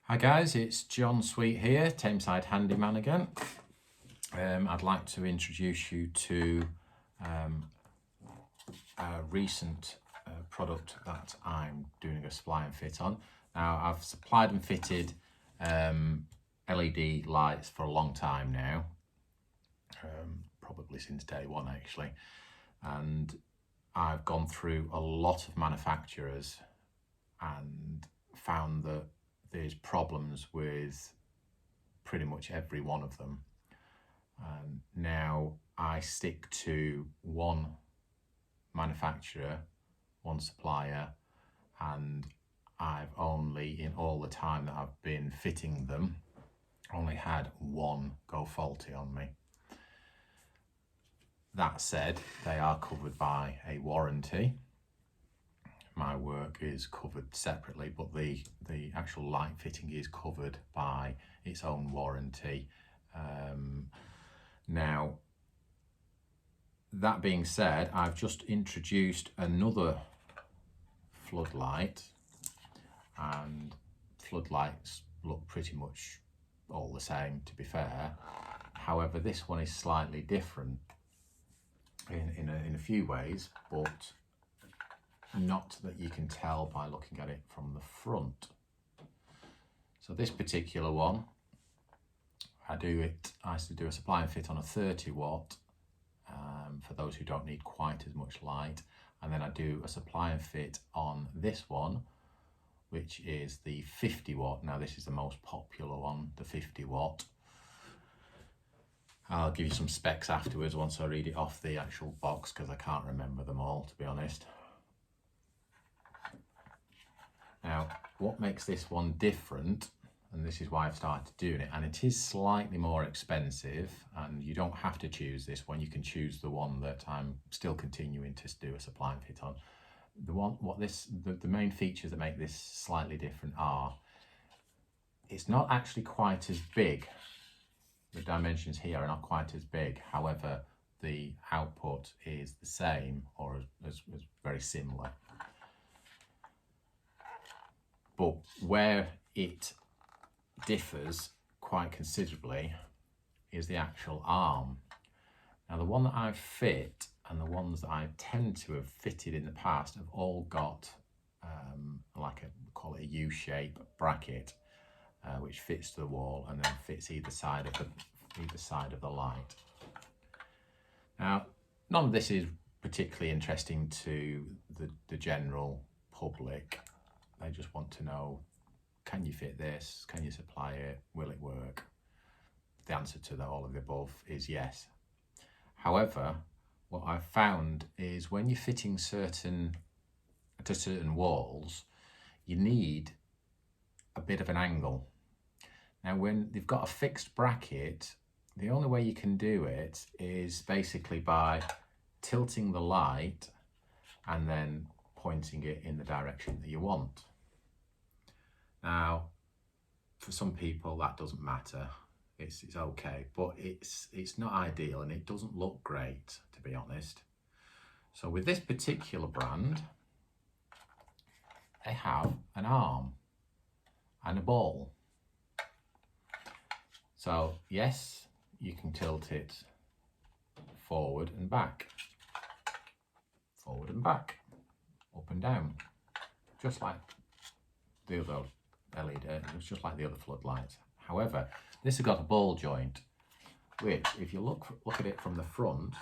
Hi guys, it's John Sweet here, Tameside Handyman again. I'd like to introduce you to a recent product that I'm doing a supply and fit on. Now I've supplied and fitted LED lights for a long time now, probably since day one actually, and I've gone through a lot of manufacturers and found that there's problems with pretty much every one of them. Now I stick to one manufacturer, one supplier, and I've only, in all the time that I've been fitting them, only had one go faulty on me. That said, they are covered by a warranty. My work is covered separately, but the actual light fitting is covered by its own warranty. Now, that being said, I've just introduced another floodlight, and floodlights look pretty much all the same, to be fair. However, this one is slightly different in a few ways, but not that you can tell by looking at it from the front. So this particular one, I used to do a supply and fit on a 30 watt for those who don't need quite as much light, and then I do a supply and fit on this one, which is the 50 watt. Now this is the most popular one, the 50 watt. I'll give you some specs afterwards once I read it off the actual box, because I can't remember them all, to be honest. Now, what makes this one different, and this is why I've started doing it, and it is slightly more expensive, and you don't have to choose this one, you can choose the one that I'm still continuing to do a supply and fit on. The main features that make this slightly different are, it's not actually quite as big. The dimensions here are not quite as big, however, the output is the same or as very similar. But where it differs quite considerably is the actual arm. Now the one that I've fit and the ones that I tend to have fitted in the past have all got call it a U-shape bracket, which fits to the wall and then fits either side of the light. Now none of this is particularly interesting to the general public. They just want to know, can you fit this? Can you supply it? Will it work? The answer to all of the above is yes. However, what I've found is when you're fitting certain walls, you need a bit of an angle. Now, when they've got a fixed bracket, the only way you can do it is basically by tilting the light and then pointing it in the direction that you want. Now, for some people that doesn't matter, it's okay, but it's not ideal and it doesn't look great, to be honest. So with this particular brand, they have an arm and a ball. So yes, you can tilt it forward and back, up and down, just like the other LED, just like the other floodlights. However, this has got a ball joint, which if you look at it from the front,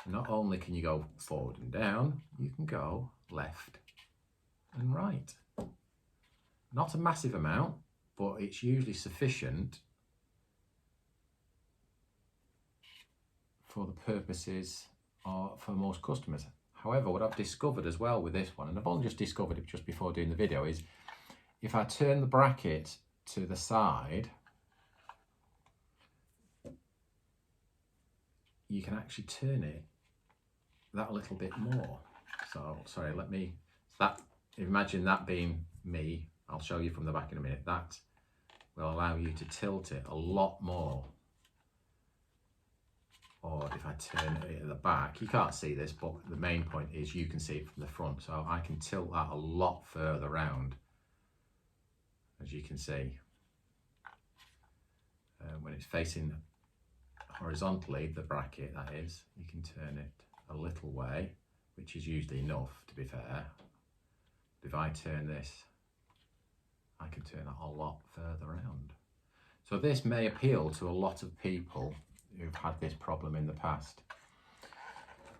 not only can you go forward and down, you can go left and right. Not a massive amount, but it's usually sufficient for the purposes for most customers. However, what I've discovered as well with this one, and I've only just discovered it just before doing the video, is if I turn the bracket to the side, you can actually turn it that little bit more. So, sorry, imagine that being me. I'll show you from the back in a minute. That will allow you to tilt it a lot more. Or if I turn it at the back, you can't see this, but the main point is you can see it from the front. So I can tilt that a lot further round, as you can see. when it's facing horizontally, the bracket that is, you can turn it a little way, which is usually enough to be fair. But if I turn this, I can turn it a lot further around. So this may appeal to a lot of people who've had this problem in the past.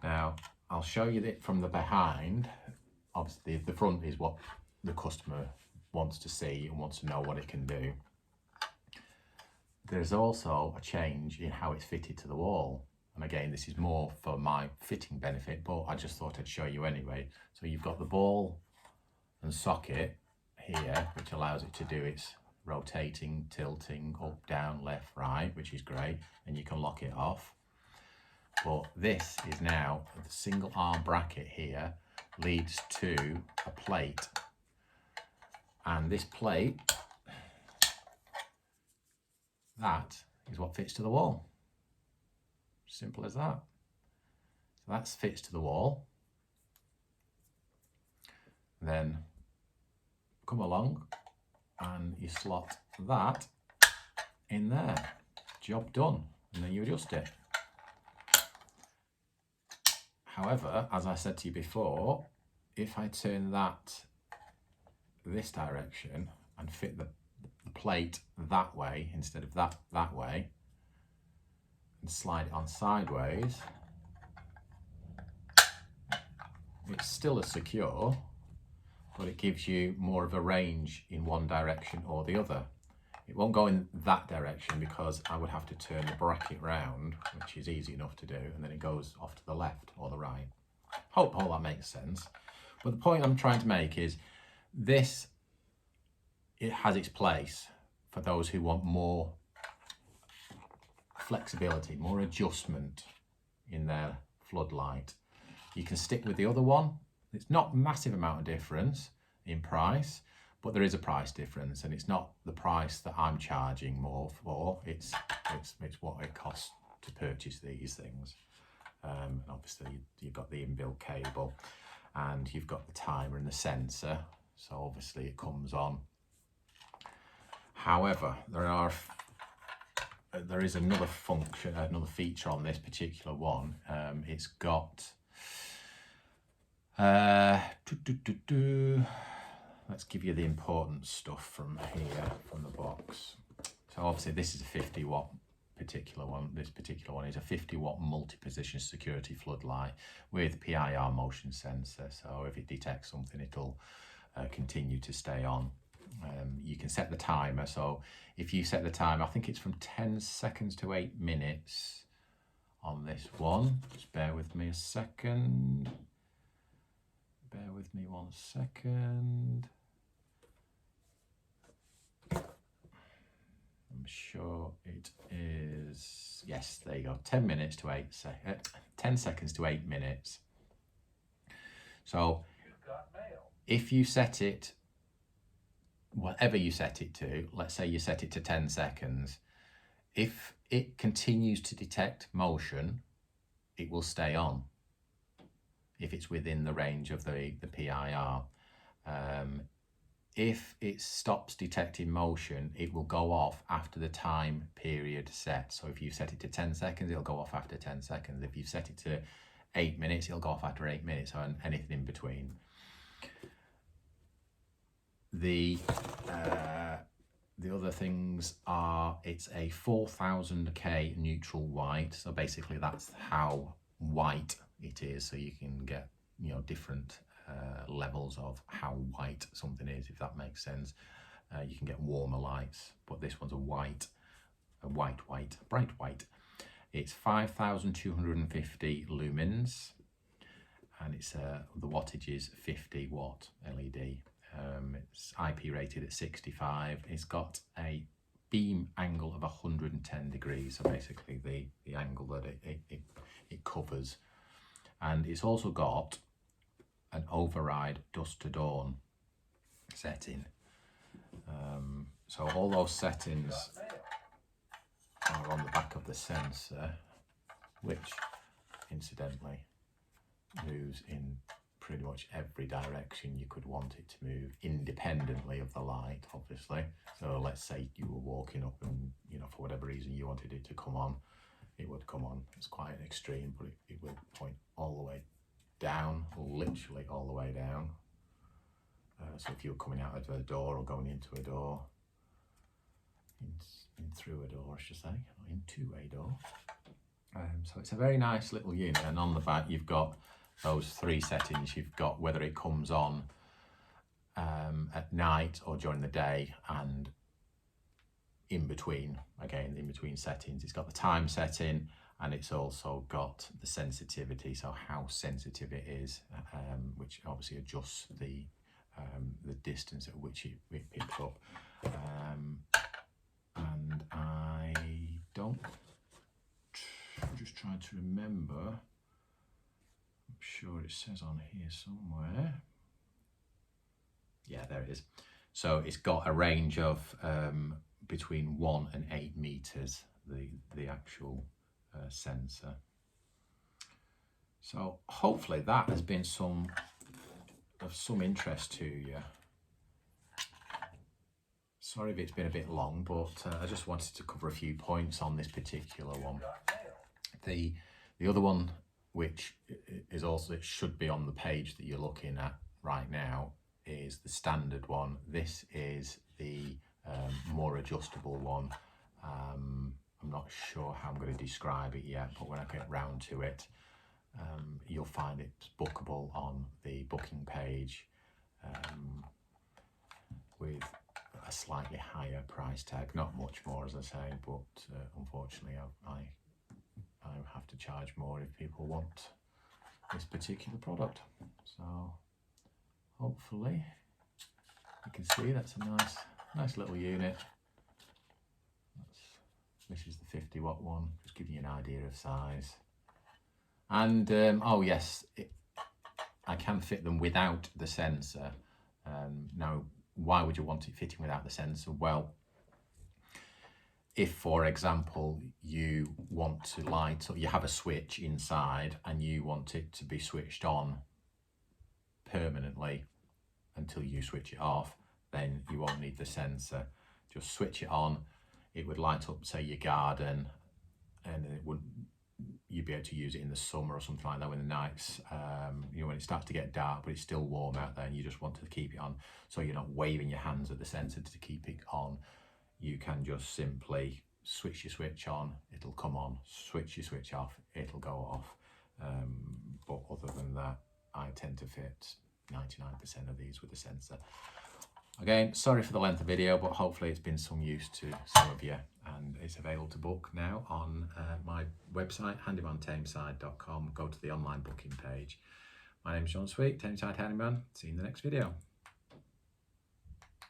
Now, I'll show you it from the behind. Obviously, the front is what the customer wants to see and wants to know what it can do. There's also a change in how it's fitted to the wall. And again, this is more for my fitting benefit, but I just thought I'd show you anyway. So you've got the ball and socket here, which allows it to do its rotating, tilting, up, down, left, right, which is great. And you can lock it off. But this is now, the single arm bracket here leads to a plate. And this plate, that is what fits to the wall. Simple as that. So that fits to the wall. Then come along and you slot that in there. Job done. And then you adjust it. However, as I said to you before, if I turn that this direction and fit the plate that way instead of that way and slide it on sideways, it's still as secure, but it gives you more of a range in one direction or the other. It won't go in that direction because I would have to turn the bracket round, which is easy enough to do, and then it goes off to the left or the right. Hope all that makes sense. But the point I'm trying to make is this, it has its place for those who want more flexibility, more adjustment in their floodlight. You can stick with the other one. It's not a massive amount of difference in price, but there is a price difference, and it's not the price that I'm charging more for. It's what it costs to purchase these things. And obviously you've got the inbuilt cable, and you've got the timer and the sensor. So obviously it comes on. However, there is another function, another feature on this particular one. It's got let's give you the important stuff from here, from the box. So obviously this is a 50 watt particular one. This particular one is a 50 watt multi-position security floodlight with PIR motion sensor. So if it detects something, it'll continue to stay on. You can set the timer. So if you set the timer, I think it's from 10 seconds to 8 minutes on this one. Just bear with me a second. Bear with me 1 second. I'm sure it is, yes, there you go, 10 minutes to 10 seconds to 8 minutes. So if you set it, whatever you set it to, let's say you set it to 10 seconds, if it continues to detect motion, it will stay on if it's within the range of the PIR. If it stops detecting motion, it will go off after the time period set. So if you set it to 10 seconds, it'll go off after 10 seconds. If you set it to 8 minutes, it'll go off after 8 minutes, or anything in between. The other things are, it's a 4000K neutral white. So basically that's how white it is. So you can get, different levels of how white something is, if that makes sense. You can get warmer lights, but this one's a bright white. It's 5250 lumens, and it's the wattage is 50 watt LED. It's IP rated at 65. It's got a beam angle of 110 degrees, so basically the angle that it covers. And it's also got an override dusk-to-dawn setting. So all those settings are on the back of the sensor, which incidentally moves in pretty much every direction you could want it to move, independently of the light, obviously. So let's say you were walking up and, you know, for whatever reason you wanted it to come on, it would come on. It's quite an extreme, but it will point all the way down, literally all the way down. So if you're coming out of a door or going into a door, in through a door, I should say, or into a door. So it's a very nice little unit, and on the back you've got those 3 settings. You've got whether it comes on at night or during the day, and in between, again, in between settings, it's got the time setting, and it's also got the sensitivity, so how sensitive it is, which obviously adjusts the distance at which it picks up. And I don't, I'm just trying to remember, I'm sure it says on here somewhere. Yeah, there it is. So it's got a range of between 1 and 8 meters, the actual sensor. So hopefully that has been of some interest to you. Sorry if it's been a bit long, but I just wanted to cover a few points on this particular one. The other one, which is also, it should be on the page that you're looking at right now, is the standard one. This is the more adjustable one. I'm not sure how I'm going to describe it yet, but when I get round to it, you'll find it's bookable on the booking page with a slightly higher price tag, not much more, as I say, but unfortunately I have to charge more if people want this particular product. So hopefully you can see that's a nice little unit. This is the 50-watt one, just giving you an idea of size. And oh yes, I can fit them without the sensor. Now, why would you want it fitting without the sensor? Well, if, for example, you want to light up, you have a switch inside and you want it to be switched on permanently until you switch it off, then you won't need the sensor. Just switch it on, it would light up, say, your garden, and it wouldn't, you'd be able to use it in the summer or something like that when the nights, you know, when it starts to get dark, but it's still warm out there and you just want to keep it on, so you're not waving your hands at the sensor to keep it on. You can just simply switch your switch on, it'll come on, switch your switch off, it'll go off. But other than that, I tend to fit 99% of these with the sensor. Again, sorry for the length of the video, but hopefully it's been some use to some of you, and it's available to book now on my website, handymantameside.com. Go to the online booking page. My name's John Sweet, Tameside Handyman. See you in the next video.